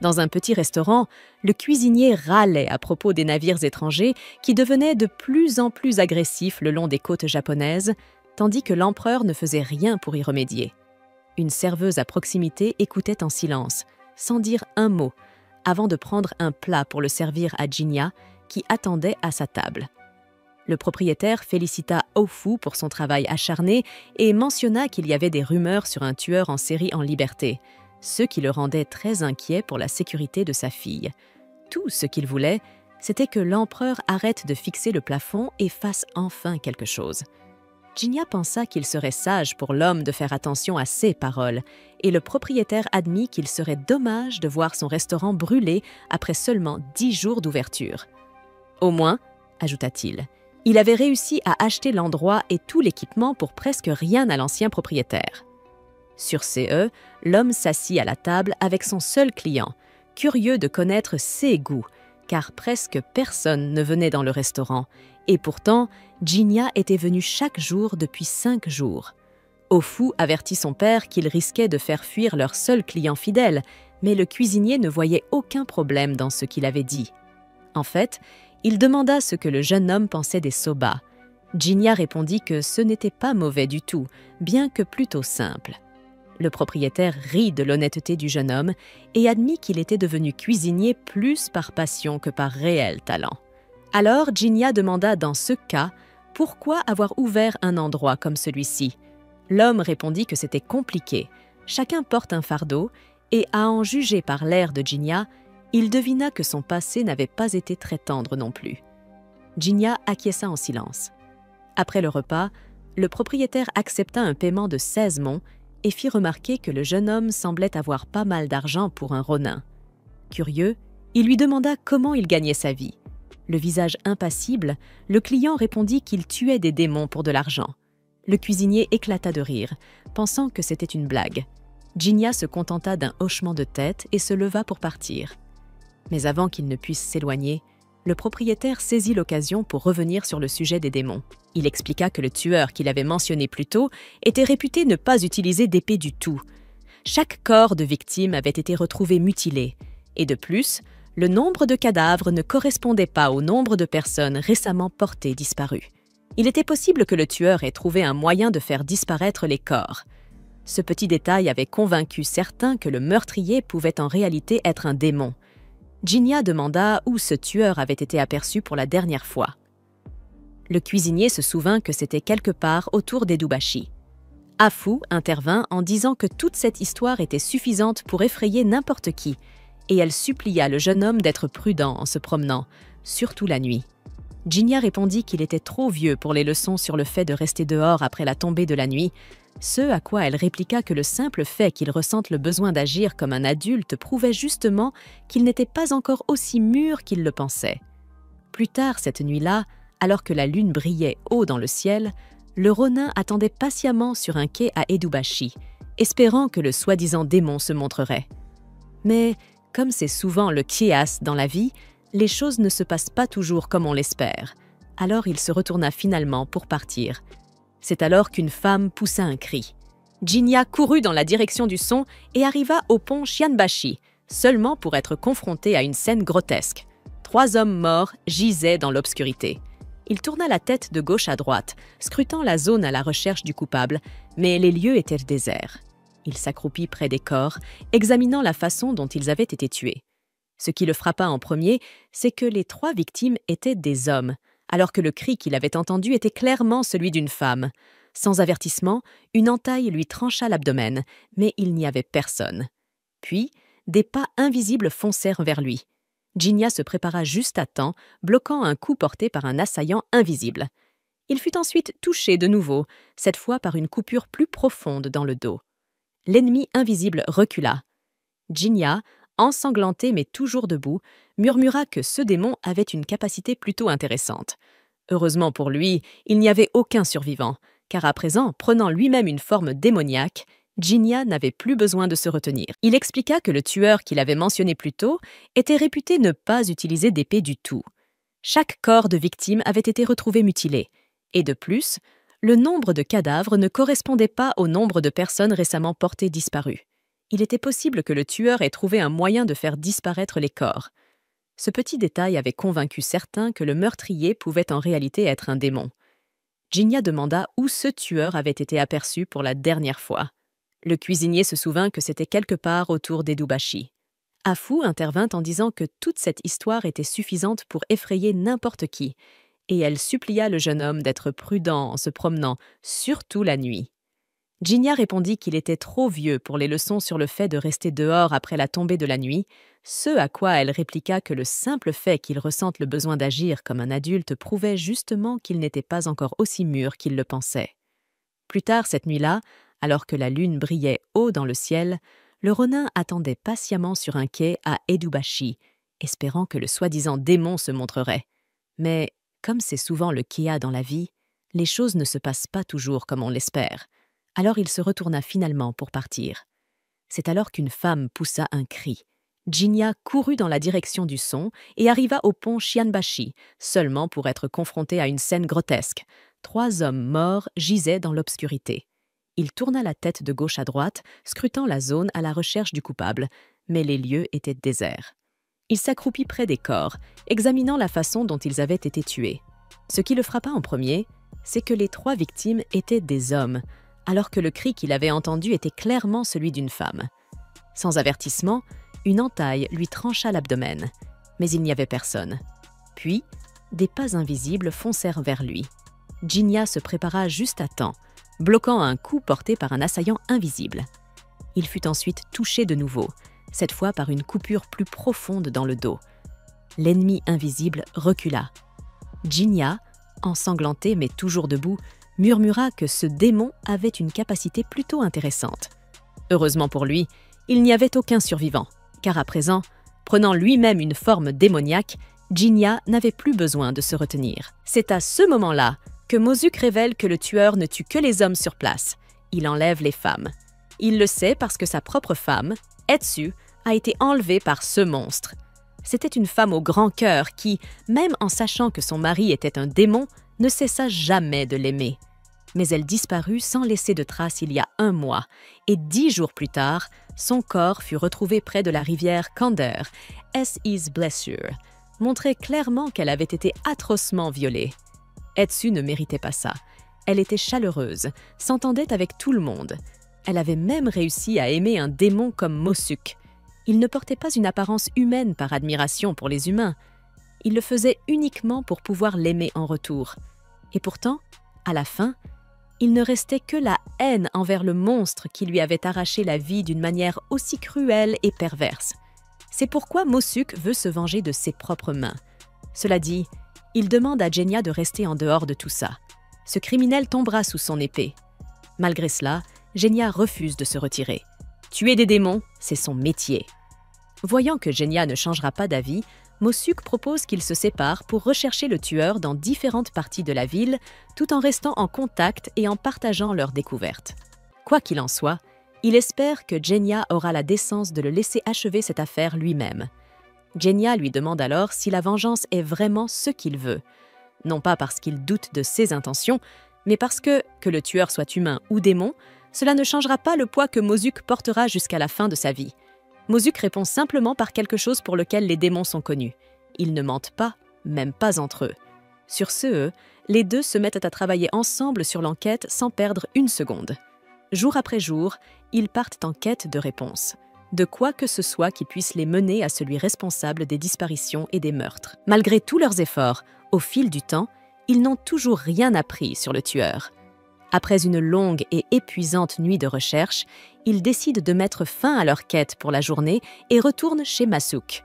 Dans un petit restaurant, le cuisinier râlait à propos des navires étrangers qui devenaient de plus en plus agressifs le long des côtes japonaises, tandis que l'empereur ne faisait rien pour y remédier. Une serveuse à proximité écoutait en silence, sans dire un mot, avant de prendre un plat pour le servir à Jinya, qui attendait à sa table. Le propriétaire félicita Ofu pour son travail acharné et mentionna qu'il y avait des rumeurs sur un tueur en série en liberté, ce qui le rendait très inquiet pour la sécurité de sa fille. Tout ce qu'il voulait, c'était que l'empereur arrête de fixer le plafond et fasse enfin quelque chose. Jinya pensa qu'il serait sage pour l'homme de faire attention à ses paroles, et le propriétaire admit qu'il serait dommage de voir son restaurant brûler après seulement 10 jours d'ouverture. Au moins, ajouta-t-il, il avait réussi à acheter l'endroit et tout l'équipement pour presque rien à l'ancien propriétaire. Sur ces l'homme s'assit à la table avec son seul client, curieux de connaître ses goûts, car presque personne ne venait dans le restaurant, et pourtant, Jinya était venu chaque jour depuis 5 jours. Ofu avertit son père qu'il risquait de faire fuir leur seul client fidèle, mais le cuisinier ne voyait aucun problème dans ce qu'il avait dit. En fait, il demanda ce que le jeune homme pensait des soba. Jinya répondit que ce n'était pas mauvais du tout, bien que plutôt simple. Le propriétaire rit de l'honnêteté du jeune homme et admit qu'il était devenu cuisinier plus par passion que par réel talent. Alors Jinya demanda dans ce cas pourquoi avoir ouvert un endroit comme celui-ci. L'homme répondit que c'était compliqué, chacun porte un fardeau, et à en juger par l'air de Jinya, il devina que son passé n'avait pas été très tendre non plus. Jinya acquiesça en silence. Après le repas, le propriétaire accepta un paiement de 16 mons et fit remarquer que le jeune homme semblait avoir pas mal d'argent pour un ronin. Curieux, il lui demanda comment il gagnait sa vie. Le visage impassible, le client répondit qu'il tuait des démons pour de l'argent. Le cuisinier éclata de rire, pensant que c'était une blague. Jinya se contenta d'un hochement de tête et se leva pour partir. Mais avant qu'il ne puisse s'éloigner, le propriétaire saisit l'occasion pour revenir sur le sujet des démons. Il expliqua que le tueur qu'il avait mentionné plus tôt était réputé ne pas utiliser d'épée du tout. Chaque corps de victime avait été retrouvé mutilé, et de plus, le nombre de cadavres ne correspondait pas au nombre de personnes récemment portées disparues. Il était possible que le tueur ait trouvé un moyen de faire disparaître les corps. Ce petit détail avait convaincu certains que le meurtrier pouvait en réalité être un démon. Jinya demanda où ce tueur avait été aperçu pour la dernière fois. Le cuisinier se souvint que c'était quelque part autour d'Edobashi. Afu intervint en disant que toute cette histoire était suffisante pour effrayer n'importe qui, et elle supplia le jeune homme d'être prudent en se promenant, surtout la nuit. Jinya répondit qu'il était trop vieux pour les leçons sur le fait de rester dehors après la tombée de la nuit, ce à quoi elle répliqua que le simple fait qu'il ressente le besoin d'agir comme un adulte prouvait justement qu'il n'était pas encore aussi mûr qu'il le pensait. Plus tard cette nuit-là, alors que la lune brillait haut dans le ciel, le Ronin attendait patiemment sur un quai à Edobashi, espérant que le soi-disant démon se montrerait. Mais, comme c'est souvent le kias dans la vie, les choses ne se passent pas toujours comme on l'espère. Alors il se retourna finalement pour partir. C'est alors qu'une femme poussa un cri. Jinya courut dans la direction du son et arriva au pont Shianbashi, seulement pour être confronté à une scène grotesque. 3 hommes morts gisaient dans l'obscurité. Il tourna la tête de gauche à droite, scrutant la zone à la recherche du coupable, mais les lieux étaient déserts. Il s'accroupit près des corps, examinant la façon dont ils avaient été tués. Ce qui le frappa en premier, c'est que les 3 victimes étaient des hommes, alors que le cri qu'il avait entendu était clairement celui d'une femme. Sans avertissement, une entaille lui trancha l'abdomen, mais il n'y avait personne. Puis, des pas invisibles foncèrent vers lui. Jinya se prépara juste à temps, bloquant un coup porté par un assaillant invisible. Il fut ensuite touché de nouveau, cette fois par une coupure plus profonde dans le dos. L'ennemi invisible recula. Jinya, ensanglanté mais toujours debout, murmura que ce démon avait une capacité plutôt intéressante. Heureusement pour lui, il n'y avait aucun survivant, car à présent, prenant lui-même une forme démoniaque, Jinya n'avait plus besoin de se retenir. Il expliqua que le tueur qu'il avait mentionné plus tôt était réputé ne pas utiliser d'épée du tout. Chaque corps de victime avait été retrouvé mutilé, et de plus, le nombre de cadavres ne correspondait pas au nombre de personnes récemment portées disparues. Il était possible que le tueur ait trouvé un moyen de faire disparaître les corps. Ce petit détail avait convaincu certains que le meurtrier pouvait en réalité être un démon. Jinya demanda où ce tueur avait été aperçu pour la dernière fois. Le cuisinier se souvint que c'était quelque part autour d'Edobashi. Afu intervint en disant que toute cette histoire était suffisante pour effrayer n'importe qui, et elle supplia le jeune homme d'être prudent en se promenant, surtout la nuit. Jinya répondit qu'il était trop vieux pour les leçons sur le fait de rester dehors après la tombée de la nuit, ce à quoi elle répliqua que le simple fait qu'il ressente le besoin d'agir comme un adulte prouvait justement qu'il n'était pas encore aussi mûr qu'il le pensait. Plus tard cette nuit-là, alors que la lune brillait haut dans le ciel, le Ronin attendait patiemment sur un quai à Edobashi, espérant que le soi-disant démon se montrerait. Mais, comme c'est souvent le kia dans la vie, les choses ne se passent pas toujours comme on l'espère. Alors il se retourna finalement pour partir. C'est alors qu'une femme poussa un cri. Jinya courut dans la direction du son et arriva au pont Shianbashi, seulement pour être confronté à une scène grotesque. 3 hommes morts gisaient dans l'obscurité. Il tourna la tête de gauche à droite, scrutant la zone à la recherche du coupable, mais les lieux étaient déserts. Il s'accroupit près des corps, examinant la façon dont ils avaient été tués. Ce qui le frappa en premier, c'est que les 3 victimes étaient des hommes, alors que le cri qu'il avait entendu était clairement celui d'une femme. Sans avertissement, une entaille lui trancha l'abdomen, mais il n'y avait personne. Puis, des pas invisibles foncèrent vers lui. Jinya se prépara juste à temps, bloquant un coup porté par un assaillant invisible. Il fut ensuite touché de nouveau, cette fois par une coupure plus profonde dans le dos. L'ennemi invisible recula. Jinya, ensanglanté mais toujours debout, murmura que ce démon avait une capacité plutôt intéressante. Heureusement pour lui, il n'y avait aucun survivant, car à présent, prenant lui-même une forme démoniaque, Jinya n'avait plus besoin de se retenir. C'est à ce moment-là que Mozuki révèle que le tueur ne tue que les hommes sur place. Il enlève les femmes. Il le sait parce que sa propre femme, Etsu, a été enlevée par ce monstre. C'était une femme au grand cœur qui, même en sachant que son mari était un démon, ne cessa jamais de l'aimer. Mais elle disparut sans laisser de traces il y a 1 mois, et 10 jours plus tard, son corps fut retrouvé près de la rivière Kander, S.I.'s blessure, montrait clairement qu'elle avait été atrocement violée. Etsu ne méritait pas ça. Elle était chaleureuse, s'entendait avec tout le monde. Elle avait même réussi à aimer un démon comme Mosuk. Il ne portait pas une apparence humaine par admiration pour les humains. Il le faisait uniquement pour pouvoir l'aimer en retour. Et pourtant, à la fin, il ne restait que la haine envers le monstre qui lui avait arraché la vie d'une manière aussi cruelle et perverse. C'est pourquoi Mosuk veut se venger de ses propres mains. Cela dit, il demande à Genya de rester en dehors de tout ça. Ce criminel tombera sous son épée. Malgré cela, Genya refuse de se retirer. Tuer des démons, c'est son métier. Voyant que Genya ne changera pas d'avis, Mosuk propose qu'ils se séparent pour rechercher le tueur dans différentes parties de la ville, tout en restant en contact et en partageant leurs découvertes. Quoi qu'il en soit, il espère que Genya aura la décence de le laisser achever cette affaire lui-même. Genya lui demande alors si la vengeance est vraiment ce qu'il veut. Non pas parce qu'il doute de ses intentions, mais parce que le tueur soit humain ou démon, cela ne changera pas le poids que Mosuk portera jusqu'à la fin de sa vie. Mosuk répond simplement par quelque chose pour lequel les démons sont connus. Ils ne mentent pas, même pas entre eux. Sur ce, les deux se mettent à travailler ensemble sur l'enquête sans perdre une seconde. Jour après jour, ils partent en quête de réponses. De quoi que ce soit qui puisse les mener à celui responsable des disparitions et des meurtres. Malgré tous leurs efforts, au fil du temps, ils n'ont toujours rien appris sur le tueur. Après une longue et épuisante nuit de recherche, ils décident de mettre fin à leur quête pour la journée et retournent chez Masuk.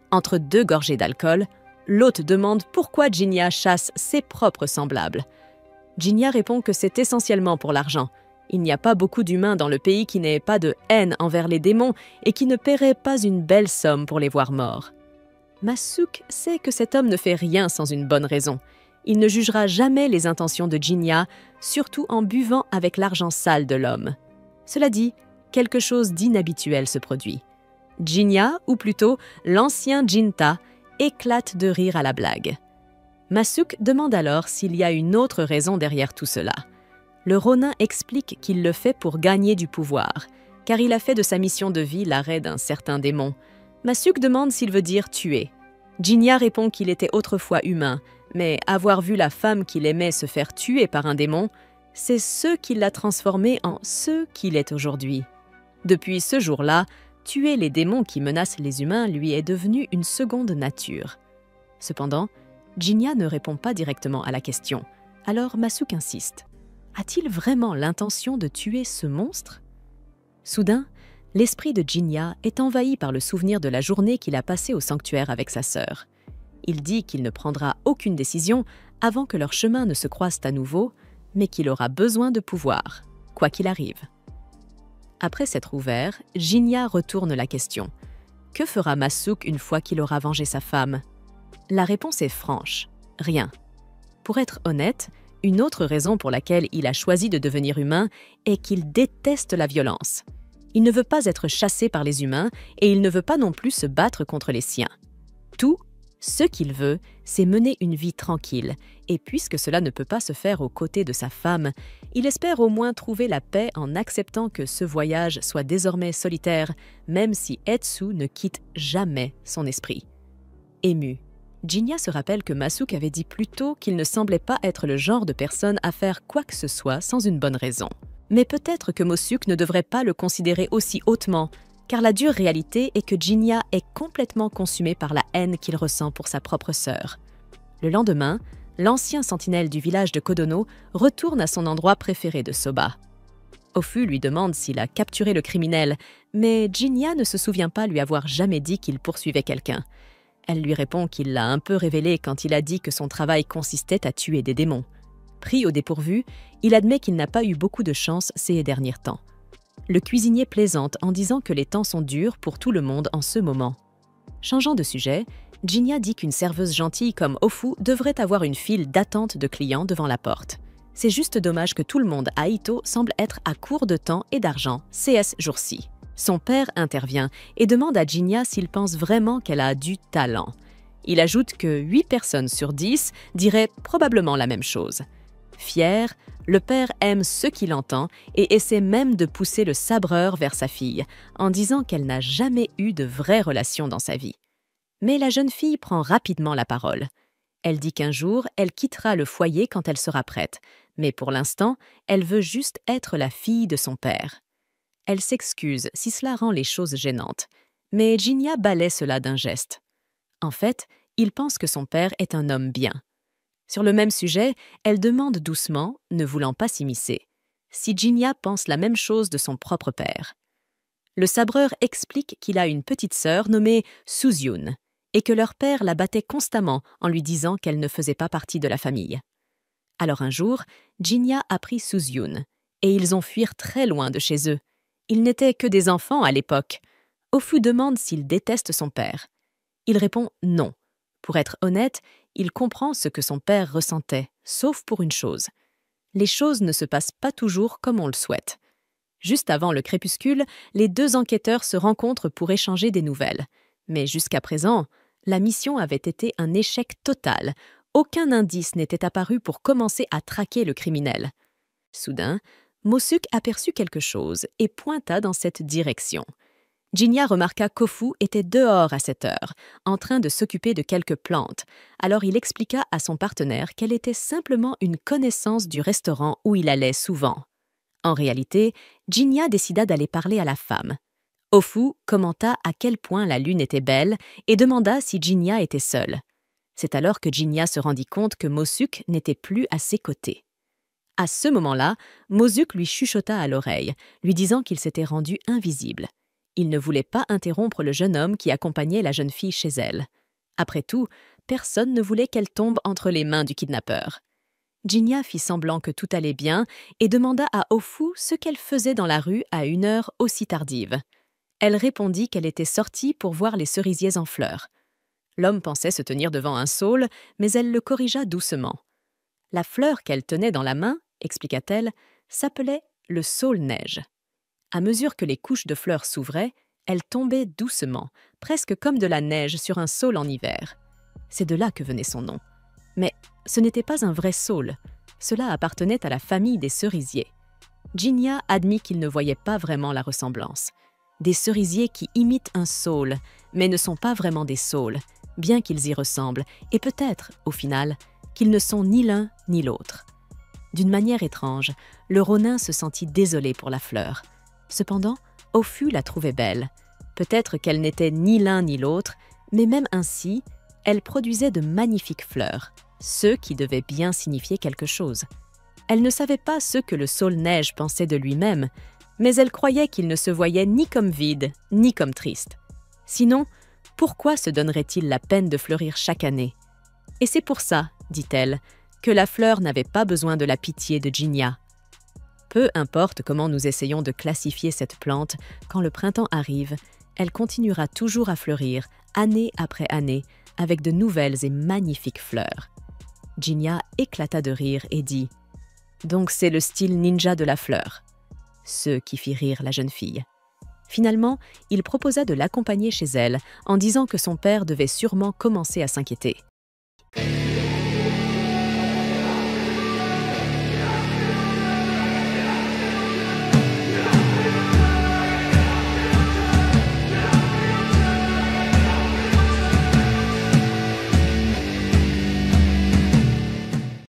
Entre deux gorgées d'alcool, l'hôte demande pourquoi Genya chasse ses propres semblables. Genya répond que c'est essentiellement pour l'argent. Il n'y a pas beaucoup d'humains dans le pays qui n'aient pas de haine envers les démons et qui ne paieraient pas une belle somme pour les voir morts. Masuk sait que cet homme ne fait rien sans une bonne raison. Il ne jugera jamais les intentions de Genya, surtout en buvant avec l'argent sale de l'homme. Cela dit, quelque chose d'inhabituel se produit. Genya, ou plutôt l'ancien Jinta, éclate de rire à la blague. Masuk demande alors s'il y a une autre raison derrière tout cela. Le Ronin explique qu'il le fait pour gagner du pouvoir, car il a fait de sa mission de vie l'arrêt d'un certain démon. Masuk demande s'il veut dire tuer. Genya répond qu'il était autrefois humain, mais avoir vu la femme qu'il aimait se faire tuer par un démon, c'est ce qui l'a transformé en ce qu'il est aujourd'hui. Depuis ce jour-là, tuer les démons qui menacent les humains lui est devenu une seconde nature. Cependant, Genya ne répond pas directement à la question. Alors Masuk insiste. A-t-il vraiment l'intention de tuer ce monstre? Soudain, l'esprit de Genya est envahi par le souvenir de la journée qu'il a passée au sanctuaire avec sa sœur. Il dit qu'il ne prendra aucune décision avant que leurs chemins ne se croisent à nouveau, mais qu'il aura besoin de pouvoir, quoi qu'il arrive. Après s'être ouvert, Genya retourne la question. Que fera Masuk une fois qu'il aura vengé sa femme? La réponse est franche. Rien. Pour être honnête, une autre raison pour laquelle il a choisi de devenir humain est qu'il déteste la violence. Il ne veut pas être chassé par les humains et il ne veut pas non plus se battre contre les siens. Tout ce qu'il veut, c'est mener une vie tranquille, et puisque cela ne peut pas se faire aux côtés de sa femme, il espère au moins trouver la paix en acceptant que ce voyage soit désormais solitaire, même si Etsu ne quitte jamais son esprit. Ému, Genya se rappelle que Masuk avait dit plus tôt qu'il ne semblait pas être le genre de personne à faire quoi que ce soit sans une bonne raison. Mais peut-être que Mosuk ne devrait pas le considérer aussi hautement, car la dure réalité est que Genya est complètement consumé par la haine qu'il ressent pour sa propre sœur. Le lendemain, l'ancien sentinelle du village de Kodono retourne à son endroit préféré de Soba. Ofu lui demande s'il a capturé le criminel, mais Genya ne se souvient pas lui avoir jamais dit qu'il poursuivait quelqu'un. Elle lui répond qu'il l'a un peu révélé quand il a dit que son travail consistait à tuer des démons. Pris au dépourvu, il admet qu'il n'a pas eu beaucoup de chance ces derniers temps. Le cuisinier plaisante en disant que les temps sont durs pour tout le monde en ce moment. Changeant de sujet, Genya dit qu'une serveuse gentille comme Ofu devrait avoir une file d'attente de clients devant la porte. C'est juste dommage que tout le monde à Ito semble être à court de temps et d'argent ces jours-ci. Son père intervient et demande à Genya s'il pense vraiment qu'elle a du talent. Il ajoute que 8 personnes sur 10 diraient probablement la même chose. Fier, le père aime ce qu'il entend et essaie même de pousser le sabreur vers sa fille, en disant qu'elle n'a jamais eu de vraies relations dans sa vie. Mais la jeune fille prend rapidement la parole. Elle dit qu'un jour, elle quittera le foyer quand elle sera prête, mais pour l'instant, elle veut juste être la fille de son père. Elle s'excuse si cela rend les choses gênantes, mais Ginia balaie cela d'un geste. En fait, il pense que son père est un homme bien. Sur le même sujet, elle demande doucement, ne voulant pas s'immiscer, si Ginia pense la même chose de son propre père. Le sabreur explique qu'il a une petite sœur nommée Suzyun et que leur père la battait constamment en lui disant qu'elle ne faisait pas partie de la famille. Alors un jour, Ginia a pris Suzyun et ils ont fui très loin de chez eux. Ils n'étaient que des enfants à l'époque. Ofu demande s'il déteste son père. Il répond non. Pour être honnête, il comprend ce que son père ressentait, sauf pour une chose. Les choses ne se passent pas toujours comme on le souhaite. Juste avant le crépuscule, les deux enquêteurs se rencontrent pour échanger des nouvelles. Mais jusqu'à présent, la mission avait été un échec total. Aucun indice n'était apparu pour commencer à traquer le criminel. Soudain, Mosuk aperçut quelque chose et pointa dans cette direction. Ginia remarqua qu'Ofu était dehors à cette heure, en train de s'occuper de quelques plantes. Alors il expliqua à son partenaire qu'elle était simplement une connaissance du restaurant où il allait souvent. En réalité, Ginia décida d'aller parler à la femme. Ofu commenta à quel point la lune était belle et demanda si Ginia était seule. C'est alors que Ginia se rendit compte que Mosuk n'était plus à ses côtés. À ce moment-là, Mosuk lui chuchota à l'oreille, lui disant qu'il s'était rendu invisible. Il ne voulait pas interrompre le jeune homme qui accompagnait la jeune fille chez elle. Après tout, personne ne voulait qu'elle tombe entre les mains du kidnappeur. Ginia fit semblant que tout allait bien et demanda à Ofu ce qu'elle faisait dans la rue à une heure aussi tardive. Elle répondit qu'elle était sortie pour voir les cerisiers en fleurs. L'homme pensait se tenir devant un saule, mais elle le corrigea doucement. La fleur qu'elle tenait dans la main, expliqua-t-elle, s'appelait le saule-neige. À mesure que les couches de fleurs s'ouvraient, elle tombait doucement, presque comme de la neige sur un saule en hiver. C'est de là que venait son nom. Mais ce n'était pas un vrai saule. Cela appartenait à la famille des cerisiers. Ginia admit qu'il ne voyait pas vraiment la ressemblance. Des cerisiers qui imitent un saule, mais ne sont pas vraiment des saules, bien qu'ils y ressemblent, et peut-être, au final, qu'ils ne sont ni l'un ni l'autre. D'une manière étrange, le Ronin se sentit désolé pour la fleur. Cependant, Ofu la trouvait belle. Peut-être qu'elle n'était ni l'un ni l'autre, mais même ainsi, elle produisait de magnifiques fleurs, ce qui devait bien signifier quelque chose. Elle ne savait pas ce que le saule-neige pensait de lui-même, mais elle croyait qu'il ne se voyait ni comme vide, ni comme triste. Sinon, pourquoi se donnerait-il la peine de fleurir chaque année? Et c'est pour ça, dit-elle, que la fleur n'avait pas besoin de la pitié de Ginia. Peu importe comment nous essayons de classifier cette plante, quand le printemps arrive, elle continuera toujours à fleurir, année après année, avec de nouvelles et magnifiques fleurs. Ginia éclata de rire et dit « Donc c'est le style ninja de la fleur », ce qui fit rire la jeune fille. Finalement, il proposa de l'accompagner chez elle, en disant que son père devait sûrement commencer à s'inquiéter.